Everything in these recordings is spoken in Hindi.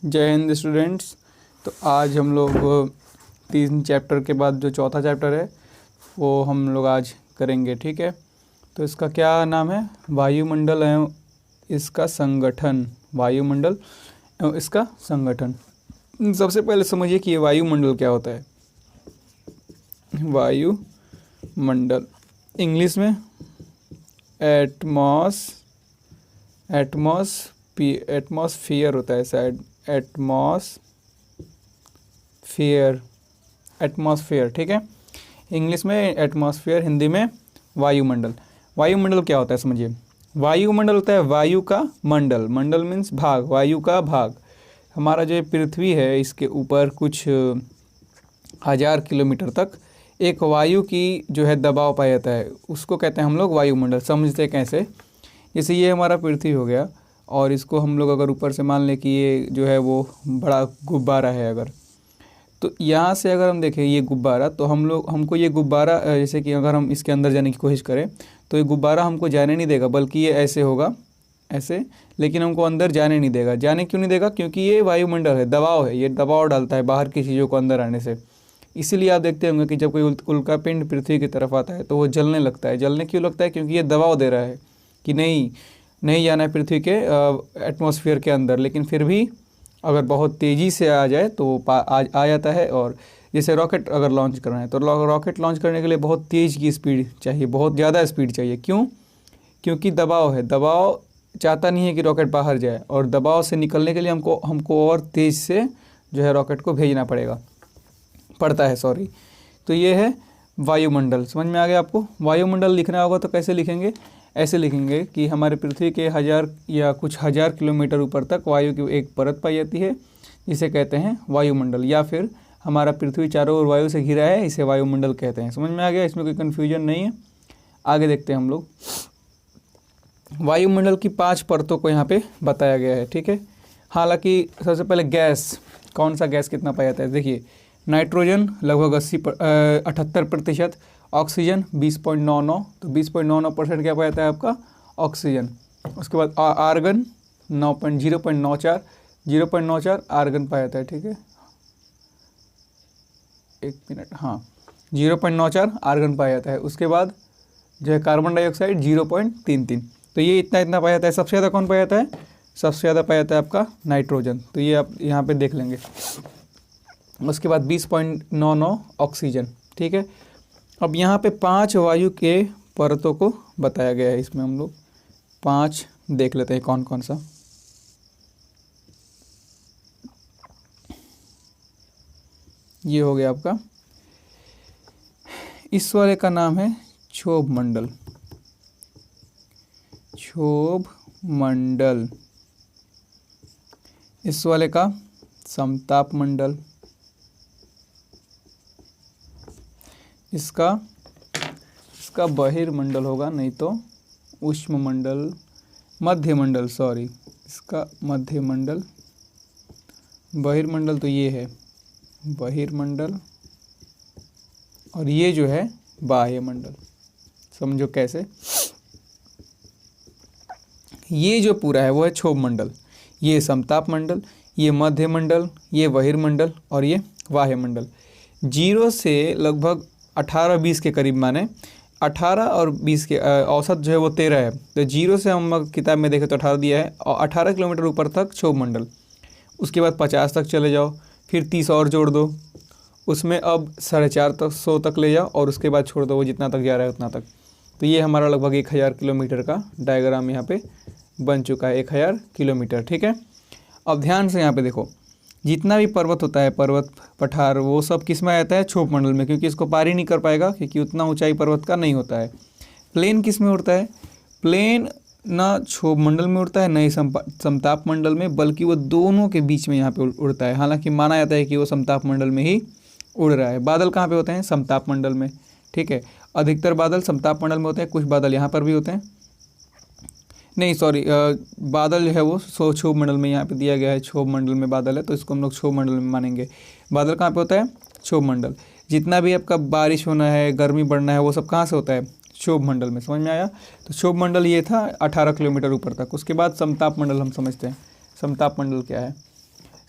जय हिंद स्टूडेंट्स। तो आज हम लोग 3 चैप्टर के बाद जो चौथा चैप्टर है वो हम लोग आज करेंगे। ठीक है, तो इसका क्या नाम है? वायुमंडल एवं इसका संगठन। वायुमंडल एवं इसका संगठन। सबसे पहले समझिए कि ये वायुमंडल क्या होता है। वायुमंडल इंग्लिश में एटमॉस्फियर होता है शायद। एटमॉस्फेयर ठीक है, इंग्लिश में एटमॉस्फेयर, हिंदी में वायुमंडल। वायुमंडल क्या होता है समझिए। वायुमंडल होता है वायु का मंडल। मंडल मीन्स भाग, वायु का भाग। हमारा जो पृथ्वी है इसके ऊपर कुछ 1000 किलोमीटर तक एक वायु की जो है दबाव पाया जाता है, उसको कहते हैं हम लोग वायुमंडल। समझते कैसे? जैसे ये हमारा पृथ्वी हो गया और इसको हम लोग अगर ऊपर से मान लें कि ये जो है वो बड़ा गुब्बारा है, अगर तो यहाँ से अगर हम देखें ये गुब्बारा, तो हमको ये गुब्बारा जैसे कि अगर हम इसके अंदर जाने की कोशिश करें तो ये गुब्बारा हमको जाने नहीं देगा, बल्कि ये ऐसे होगा, ऐसे, लेकिन हमको अंदर जाने नहीं देगा। जाने क्यों नहीं देगा? क्योंकि ये वायुमंडल है, दबाव है, ये दबाव डालता है बाहर की चीज़ों को अंदर आने से। इसीलिए आप देखते होंगे कि जब कोई उल्का पिंड पृथ्वी की तरफ आता है तो वो जलने लगता है। जलने क्यों लगता है? क्योंकि ये दबाव दे रहा है कि नहीं जाना है पृथ्वी के एटमॉस्फेयर के अंदर। लेकिन फिर भी अगर बहुत तेज़ी से आ जाए तो आ जाता है। और जैसे रॉकेट अगर लॉन्च करना है तो रॉकेट लॉन्च करने के लिए बहुत तेज़ की स्पीड चाहिए, बहुत ज़्यादा स्पीड चाहिए। क्यों? क्योंकि दबाव है, दबाव चाहता नहीं है कि रॉकेट बाहर जाए, और दबाव से निकलने के लिए हमको और तेज़ से जो है रॉकेट को भेजना पड़ता है। तो ये है वायुमंडल। समझ में आ गया आपको? वायुमंडल लिखना होगा तो कैसे लिखेंगे? ऐसे लिखेंगे कि हमारे पृथ्वी के 1000 या कुछ 1000 किलोमीटर ऊपर तक वायु की एक परत पाई जाती है, इसे कहते हैं वायुमंडल। या फिर हमारा पृथ्वी चारों ओर वायु से घिरा है, इसे वायुमंडल कहते हैं। समझ में आ गया? इसमें कोई कन्फ्यूजन नहीं है। आगे देखते हैं हम लोग। वायुमंडल की 5 परतों को यहाँ पे बताया गया है। ठीक है, हालांकि सबसे पहले गैस, कौन सा गैस कितना पाया जाता है? देखिए, नाइट्रोजन लगभग 78%, ऑक्सीजन 20.99, तो 20.99% क्या पाया जाता है आपका? ऑक्सीजन। उसके बाद आर्गन 0.94 आर्गन पाया जाता है। ठीक है, एक मिनट, हाँ, 0.94 आर्गन पाया जाता है। उसके बाद जो है कार्बन डाइऑक्साइड 0.33। तो ये इतना पाया जाता है। सबसे ज़्यादा कौन पाया जाता है? सबसे ज़्यादा पाया जाता है आपका नाइट्रोजन। तो ये आप यहाँ पे देख लेंगे। उसके बाद 20.99 ऑक्सीजन। ठीक है, अब यहाँ पे 5 वायु के परतों को बताया गया है। इसमें हम लोग 5 देख लेते हैं कौन कौन सा। ये हो गया आपका, इस वाले का नाम है क्षोभ मंडल। क्षोभ मंडल। इस वाले का समताप मंडल। इसका बहिर्मंडल होगा, नहीं तो उष्ण मंडल, मध्य मंडल, सॉरी, इसका मध्य मंडल। बहिर्मंडल तो ये है बहिर्मंडल, और ये जो है बाह्य मंडल। समझो कैसे? ये जो पूरा है वो है क्षोभ मंडल, ये समताप मंडल, ये मध्य मंडल, ये बहिर्मंडल, और ये बाह्य मंडल। 0 से लगभग 18-20 के करीब, माने 18 और 20 के औसत जो है वो 13 है। तो 0 से हम किताब में देखें तो 18 दिया है, और 18 किलोमीटर ऊपर तक क्षोभ मंडल। उसके बाद 50 तक चले जाओ, फिर 30 और जोड़ दो, उसमें अब 450 तक ले जाओ, और उसके बाद छोड़ दो, वो जितना तक जा रहा है उतना तक। तो ये हमारा लगभग 1000 किलोमीटर का डायग्राम यहाँ पे बन चुका है, 1000 किलोमीटर। ठीक है, अब ध्यान से यहाँ पे देखो, जितना भी पर्वत होता है, पर्वत पठार, वो सब किस में आता है? क्षोभ मंडल में, क्योंकि इसको पार ही नहीं कर पाएगा, क्योंकि उतना ऊंचाई पर्वत का नहीं होता है। प्लेन किस में उड़ता है? प्लेन ना क्षोभ मंडल में उड़ता है, ना ही समताप मंडल में, बल्कि वो दोनों के बीच में यहाँ पे उड़ता है। हालांकि माना जाता है कि वो समताप मंडल में ही उड़ रहा है। बादल कहाँ पे होते हैं? समताप मंडल में। ठीक है, अधिकतर बादल समताप मंडल में होते हैं, कुछ बादल यहाँ पर भी होते हैं, नहीं सॉरी, बादल जो है वो क्षोभ मंडल में यहाँ पे दिया गया है। क्षोभ मंडल में बादल है, तो इसको हम लोग क्षोभ मंडल में मानेंगे। बादल कहाँ पे होता है? क्षोभ मंडल। जितना भी आपका बारिश होना है, गर्मी बढ़ना है, वो सब कहाँ से होता है? क्षोभ मंडल में। समझ में आया? तो क्षोभ मंडल ये था 18 किलोमीटर ऊपर तक। उसके बाद समताप मंडल हम समझते हैं। समताप मंडल क्या है?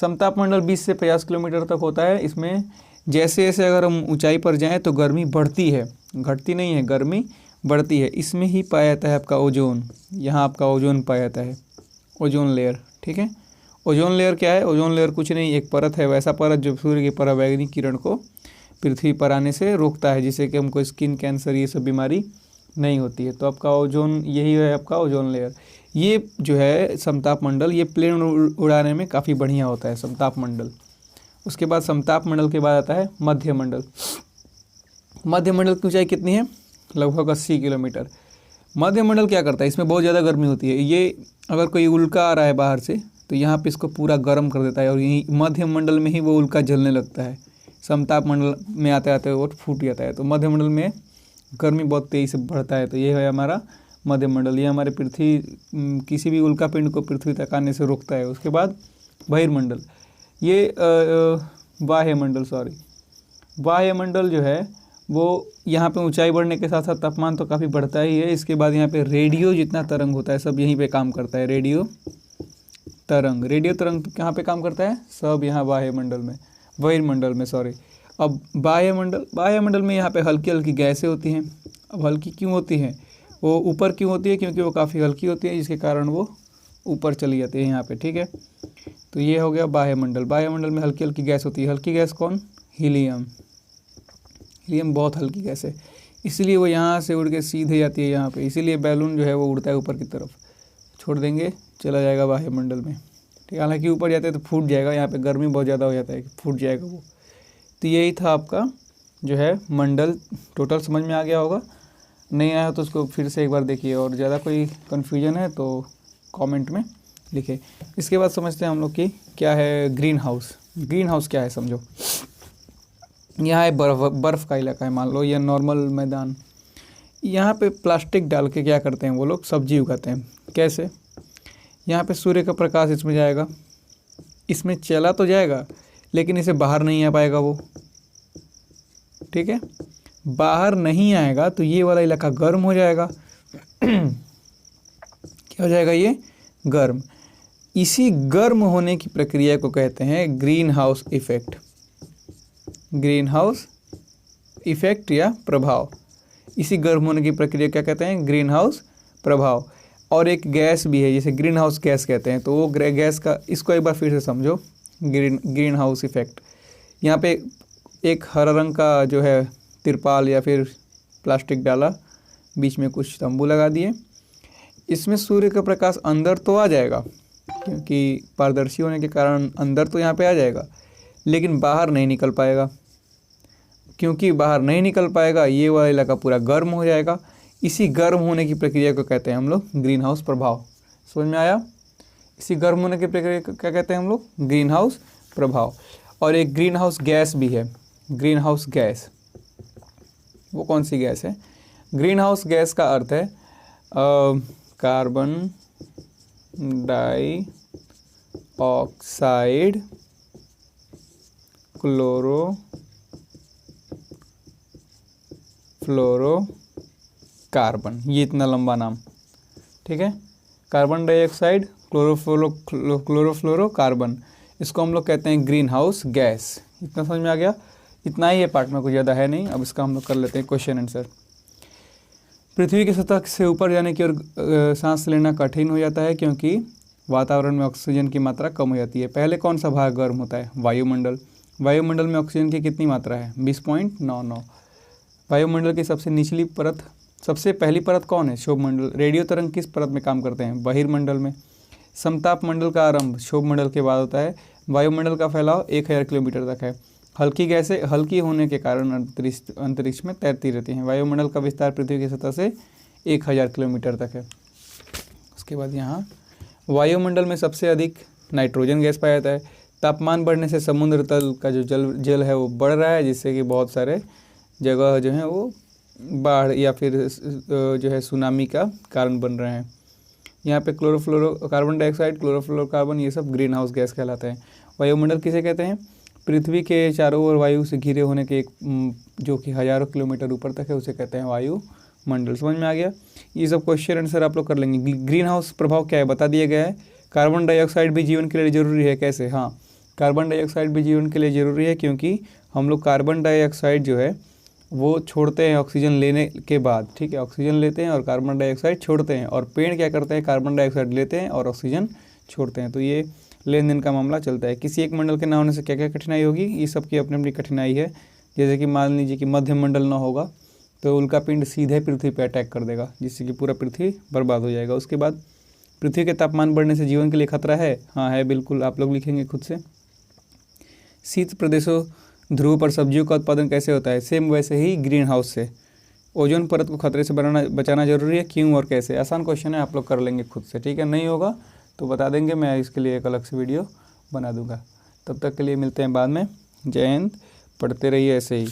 समताप मंडल 20 से 50 किलोमीटर तक होता है। इसमें जैसे जैसे अगर हम ऊंचाई पर जाएं तो गर्मी बढ़ती है, घटती नहीं है, गर्मी बढ़ती है। इसमें ही पाया जाता है आपका ओजोन, यहाँ आपका ओजोन पाया जाता है, ओजोन लेयर। ठीक है, ओजोन लेयर क्या है? ओजोन लेयर कुछ नहीं, एक परत है, वैसा परत जो सूर्य की पराबैंगनी किरण को पृथ्वी पर आने से रोकता है, जिससे कि हमको स्किन कैंसर ये सब बीमारी नहीं होती है। तो आपका ओजोन, यही है आपका ओजोन लेयर। ये जो है समताप मंडल, ये प्लेन उड़ाने में काफ़ी बढ़िया होता है समताप मंडल। उसके बाद समताप मंडल के बाद आता है मध्य मंडल। मध्य मंडल की ऊंचाई कितनी है? लगभग 80 किलोमीटर। मध्य मंडल क्या करता है? इसमें बहुत ज़्यादा गर्मी होती है। ये अगर कोई उल्का आ रहा है बाहर से तो यहाँ पे इसको पूरा गर्म कर देता है और यही मध्य मंडल में ही वो उल्का जलने लगता है। समताप मंडल में आते आते वो फूट जाता है। तो मध्य मंडल में गर्मी बहुत तेज़ी से बढ़ता है। तो ये है हमारा मध्य मंडल। ये हमारे पृथ्वी, किसी भी उल्का पिंड को पृथ्वी तक आने से रोकता है। उसके बाद बहिर्मंडल, ये बाह्य मंडल, बाह्य मंडल जो है वो यहाँ पे ऊंचाई बढ़ने के साथ साथ तापमान तो काफ़ी बढ़ता ही है। इसके बाद यहाँ पे रेडियो जितना तरंग होता है सब यहीं पे काम करता है। रेडियो तरंग कहाँ पे काम करता है? सब यहाँ बहिर्मंडल में अब बाह्यमंडल में यहाँ पे हल्की हल्की गैसें होती हैं। अब हल्की क्यों होती हैं? वो ऊपर क्यों होती है? क्योंकि वो काफ़ी हल्की होती है, जिसके कारण वो ऊपर चली जाती है यहाँ पे। ठीक है, तो ये हो गया बाह्यमंडल। बाह्यमंडल में हल्की हल्की गैस होती है। हल्की गैस कौन? हीलियम बहुत हल्की गैस है, इसीलिए वो यहाँ से उड़ के सीधे जाती है यहाँ पे। इसीलिए बैलून जो है वो उड़ता है ऊपर की तरफ, छोड़ देंगे चला जाएगा वायुमंडल में। ठीक है, हालांकि ऊपर जाते हैं तो फूट जाएगा, यहाँ पे गर्मी बहुत ज़्यादा हो जाता है, फूट जाएगा वो। तो यही था आपका जो है मंडल। टोटल समझ में आ गया होगा, नहीं आया तो उसको फिर से एक बार देखिए, और ज़्यादा कोई कन्फ्यूजन है तो कमेंट में लिखे। इसके बाद समझते हैं हम लोग कि क्या है ग्रीन हाउस। ग्रीन हाउस क्या है समझो। यहाँ है बर्फ़ का इलाका है, मान लो या नॉर्मल मैदान। यहाँ पे प्लास्टिक डाल के क्या करते हैं वो लोग? सब्जी उगाते हैं। कैसे? यहाँ पे सूर्य का प्रकाश इसमें जाएगा, इसमें चला तो जाएगा लेकिन इसे बाहर नहीं आ पाएगा वो। ठीक है, बाहर नहीं आएगा तो ये वाला इलाका गर्म हो जाएगा। क्या हो जाएगा? ये गर्म। इसी गर्म होने की प्रक्रिया को कहते हैं green house effect. Green house effect या प्रभाव। इसी गर्म होने की प्रक्रिया क्या कहते हैं? ग्रीन हाउस प्रभाव। और एक गैस भी है जिसे ग्रीन हाउस गैस कहते हैं। तो वो गैस का, इसको एक बार फिर से समझो। ग्रीन हाउस इफेक्ट, यहाँ पे एक हरा रंग का जो है तिरपाल या फिर प्लास्टिक डाला, बीच में कुछ तंबू लगा दिए। इसमें सूर्य का प्रकाश अंदर तो आ जाएगा, क्योंकि पारदर्शी होने के कारण अंदर तो यहाँ पे आ जाएगा, लेकिन बाहर नहीं निकल पाएगा। क्योंकि बाहर नहीं निकल पाएगा, ये वाला इलाका पूरा गर्म हो जाएगा। इसी गर्म होने की प्रक्रिया को कहते हैं हम लोग ग्रीन हाउस प्रभाव। समझ में आया? इसी गर्म होने की प्रक्रिया को क्या कहते हैं हम लोग? ग्रीन हाउस प्रभाव। और एक ग्रीन हाउस गैस भी है। ग्रीन हाउस गैस, वो कौन सी गैस है? ग्रीन हाउस गैस का अर्थ है कार्बन डाइऑक्साइड, फ्लोरोकार्बन, ये इतना लंबा नाम। ठीक है, कार्बन डाइऑक्साइड, क्लोरोफ्लोरोकार्बन, इसको हम लोग कहते हैं ग्रीन हाउस गैस। इतना समझ में आ गया? इतना ही है पार्ट में, कुछ ज़्यादा है नहीं। अब इसका हम लोग कर लेते हैं क्वेश्चन आंसर। पृथ्वी की सतह से ऊपर जाने की ओर सांस लेना कठिन हो जाता है, क्योंकि वातावरण में ऑक्सीजन की मात्रा कम हो जाती है। पहले कौन सा भाग गर्म होता है? वायुमंडल। वायुमंडल में ऑक्सीजन की कितनी मात्रा है? 20.99। वायुमंडल की सबसे निचली परत, सबसे पहली परत कौन है? क्षोभमंडल। रेडियो तरंग किस परत में काम करते हैं? बहिर्मंडल में। समताप मंडल का आरंभ क्षोभमंडल के बाद होता है। वायुमंडल का फैलाव 1000 किलोमीटर तक है। हल्की गैसें हल्की होने के कारण अंतरिक्ष में तैरती रहती हैं। वायुमंडल का विस्तार पृथ्वी की सतह से 1000 किलोमीटर तक है। उसके बाद यहाँ वायुमंडल में सबसे अधिक नाइट्रोजन गैस पाया जाता है। तापमान बढ़ने से समुद्र तल का जो जल है वो बढ़ रहा है, जिससे कि बहुत सारे जगह जो हैं वो बाढ़ या फिर जो है सुनामी का कारण बन रहे हैं। यहाँ पे कार्बन डाइऑक्साइड, क्लोरोफ्लोरोकार्बन, ये सब ग्रीन हाउस गैस कहलाते हैं। वायुमंडल किसे कहते हैं? पृथ्वी के चारों ओर वायु से घिरे होने के एक जो कि हज़ारों किलोमीटर ऊपर तक है, उसे कहते हैं वायुमंडल। समझ में आ गया? ये सब क्वेश्चन आंसर आप लोग कर लेंगे। ग्रीन हाउस प्रभाव क्या है बता दिया गया है। कार्बन डाइऑक्साइड भी जीवन के लिए ज़रूरी है। कैसे? हाँ, कार्बन डाइऑक्साइड भी जीवन के लिए ज़रूरी है, क्योंकि हम लोग कार्बन डाइऑक्साइड जो है वो छोड़ते हैं ऑक्सीजन लेने के बाद, ठीक है। ऑक्सीजन लेते हैं और कार्बन डाइऑक्साइड छोड़ते हैं, और पेड़ क्या करते हैं, कार्बन डाइऑक्साइड लेते हैं और ऑक्सीजन छोड़ते हैं। तो ये लेन देन का मामला चलता है। किसी एक मंडल के ना होने से क्या क्या कठिनाई होगी, ये सब की अपनी अपनी कठिनाई है। जैसे कि मान लीजिए कि मध्य मंडल ना होगा तो उल्का पिंड सीधे पृथ्वी पर अटैक कर देगा, जिससे कि पूरा पृथ्वी बर्बाद हो जाएगा। उसके बाद पृथ्वी के तापमान बढ़ने से जीवन के लिए खतरा है, हाँ है बिल्कुल, आप लोग लिखेंगे खुद से। शीत प्रदेशों ध्रुव पर सब्जियों का उत्पादन कैसे होता है, सेम वैसे ही ग्रीन हाउस से। ओजोन परत को खतरे से बचाना जरूरी है, क्यों और कैसे, आसान क्वेश्चन है, आप लोग कर लेंगे खुद से, ठीक है। नहीं होगा तो बता देंगे, मैं इसके लिए एक अलग से वीडियो बना दूंगा। तब तक के लिए मिलते हैं बाद में। जय हिंद, पढ़ते रहिए ऐसे ही।